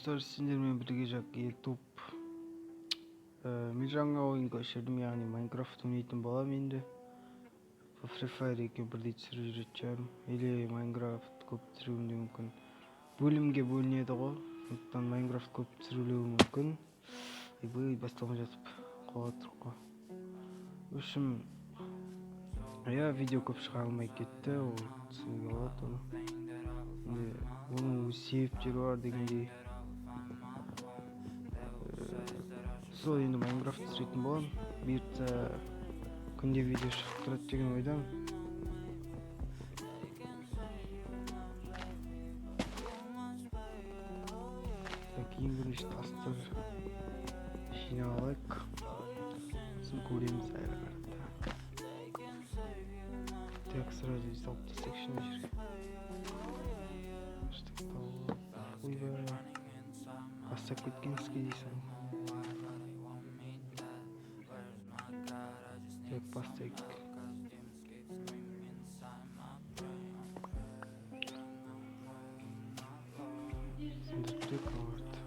достор, сендермен бірге жак YouTube. Мен жаңа ойынға өшірдім, яғни Майнкрафт ойнайтын болам енді. Free Fire екеуі бірдей түсіріп жүретін шығармын. Или Майнкрафт көп түсіруім де мүмкін. Бөлімге бөлінеді ғой, сондықтан Майнкрафт көп түсірілуі мүмкін. Басталмай жатып қолға тұрып қой. В общем, видео көп шыға алмай кетті, ол түсінуге болады оны. Оның өз себептері бар дегендей. Сол енді Майнкрафт түсіретін боламын. Бұйыртса күнде видео шығып тұрады деген ойдамын. Ең бірінші тастар жинап алайық. Сосын көреміз ары қарата. Так, сразу салып тастайық шыны жерге. Ойбай, бастап кеткенсіз дейсің. Так, бастайық. Сүндіртпек ауырды.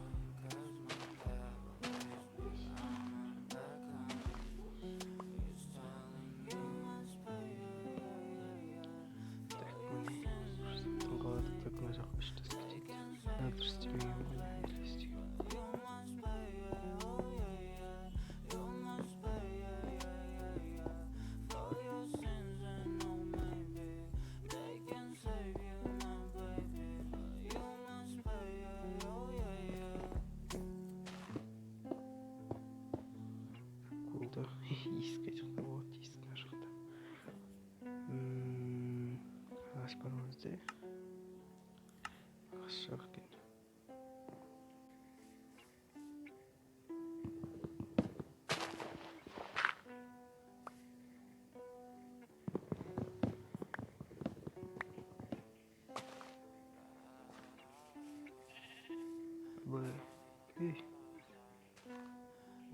Так, міне фұрсаттың қаладық та күні жақ үштіз кетейді. Дұрыс істемеген ғой, елестеген. Есікке жақта болады, есіктің жақта. Ағаш бар ма бізде? Ағаш жоқ екен.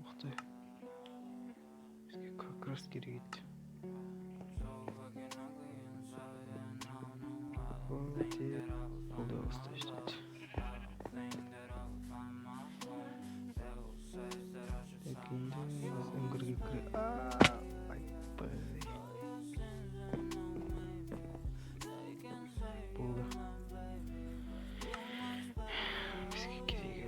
Уқтай. Бізге как раз керек еді. Қолда ұстай жүреді. Так, енді біз үңгірге болды. Бізге керегі.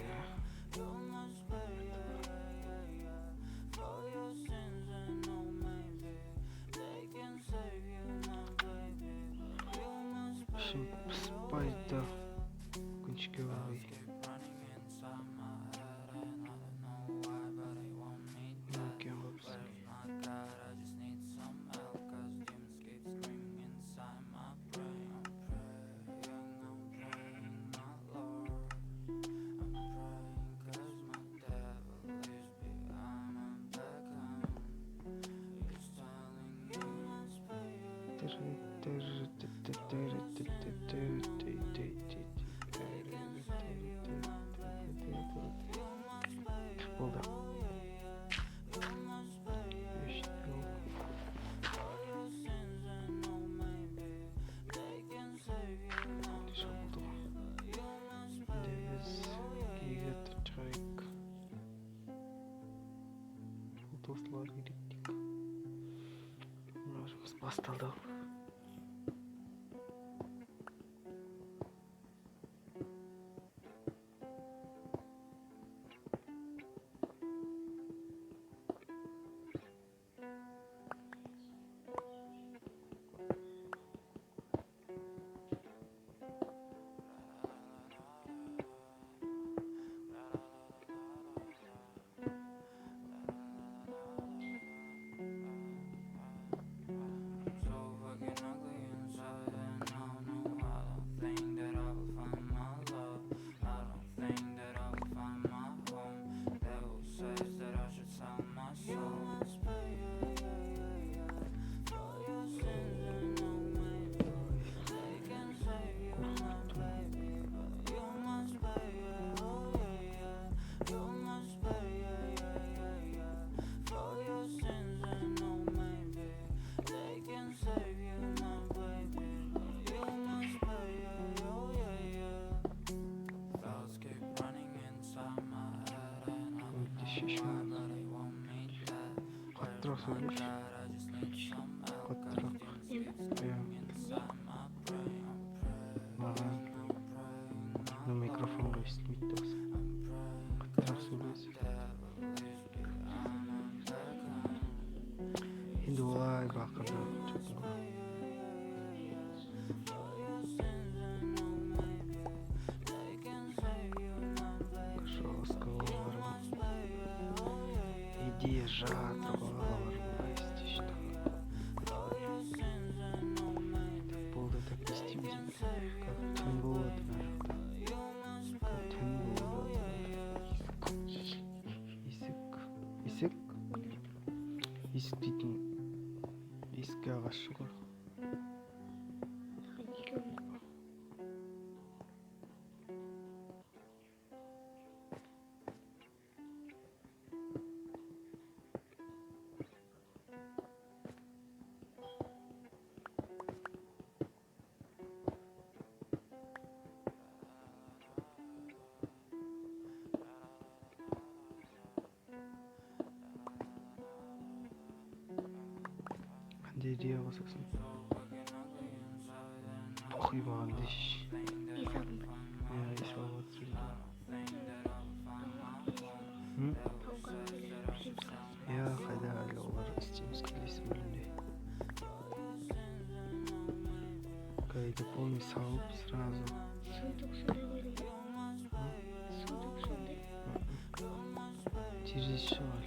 Пыспайды. Күншке барбай. Өкен қопсы. Болды. Достылар керектік. Жұмыс басталды. Пешман. Каттыраак сөйлөшү. Каттыраак. Мага микрофонго эстемейт да болсо. Каттыраак сөйлөйсүз. Енді олай бакырды чөкүнгө. Иди жатыр балалар істе что. Так болды, так не істейм деймін. Как түн болады мына жақта. Как түн болады. Есік дейтін есікке ағашы ғой. Қандай идея қосасың? Құймаған деш. Ес алып отырсың. Қайда әлі олар істейміз келесі бөлімде. Қайда полный салып сразу. Терезесі шығар.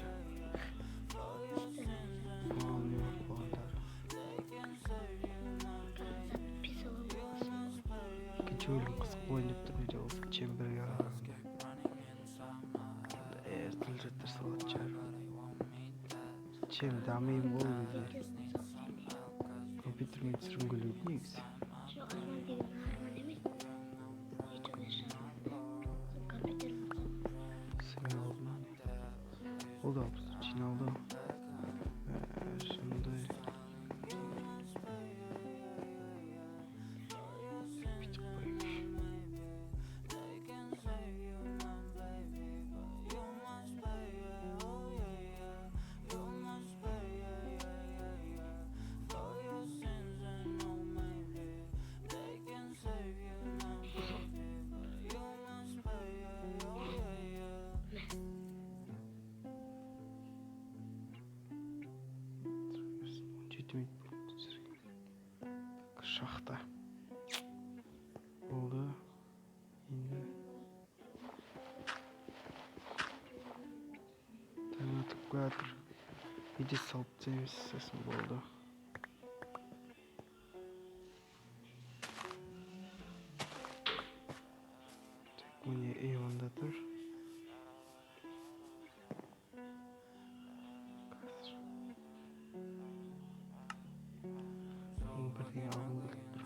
Чөлім қысып қойын деп тұр үйде болса чемберге әртіл жаттыр салат шығар. Чем дамиым ол кезде компьютермен түсіргім келеді негізі. Ол да жиналды. Шындай. Шахта. Болды. Енді таң атып келатыр. Үйде салып тастаймыз, сосын болды. Міне эйванда тұр. Бірдеңе алғым келіп тұр.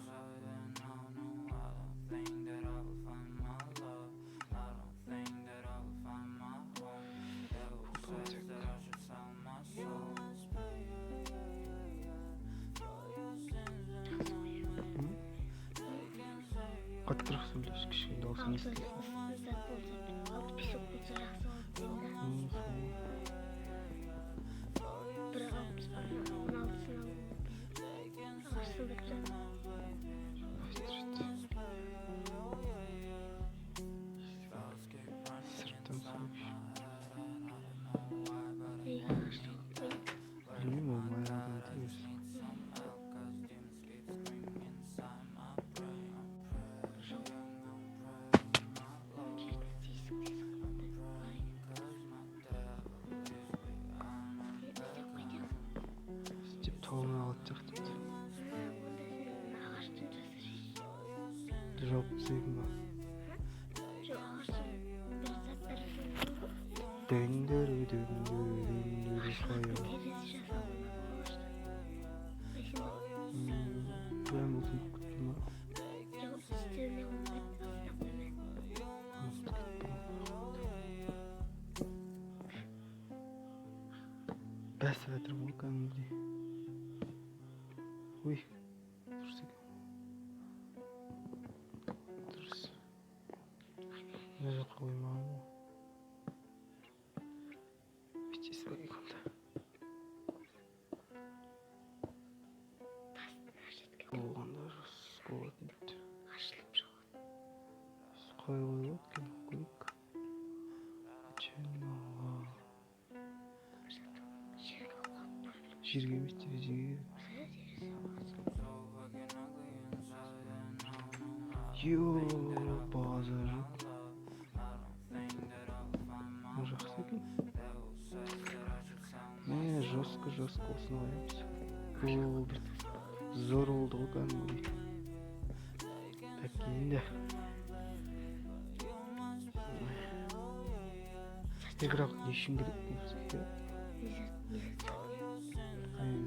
Қаттырақ сөйлеш, кішкене дауысың естілсін. Сырттан сөйлеш. Білмеймін, ол майрадан емес. Тауын алып жақтым. Жауып түсейін ба? Дөңдірі қайым. Прям ұзын күтті ма? Бәс бәтір бұл кәмілде. Ой, дұрыс екен. Дұрыс. Мына жаққа қоймағанмын ғой. жерге емес терезеге. База жоқ. Жақсы екен. Жестко осыны қоямыз. Бұл зор болды ғой кәдімгідей. Так енді игра не үшін керек бізге?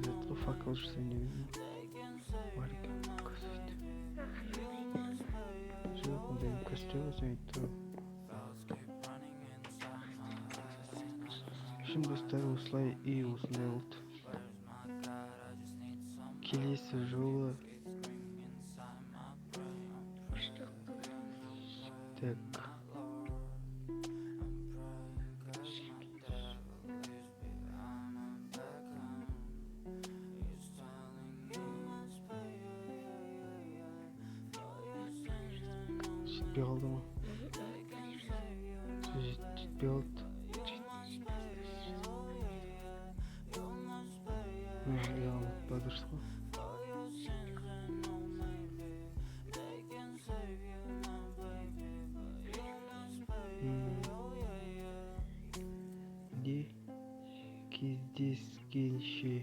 Зато факел жасайын деп едім. Бар екен көзейді. Жоқ, ондай костюм жасайын тұр. Şimdi dostlar осылай и осындай болды. Келесі жолы так жетпей қалды ма? Жетпей қалды. Ұмытпа дұрыс қой. Кездескенше.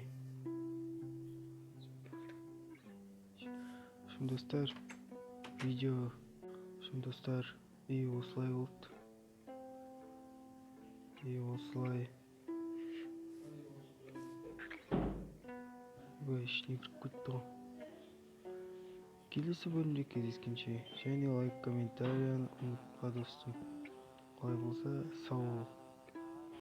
Şimdi dostlar видео. Şimdi dostlar и осылай болды. И осылай. Ішіне кіріп кетті ғой. Келесі бөлімде кездескенше және лайк комментарияны ұмытпа достым. Қалай болса сау бол.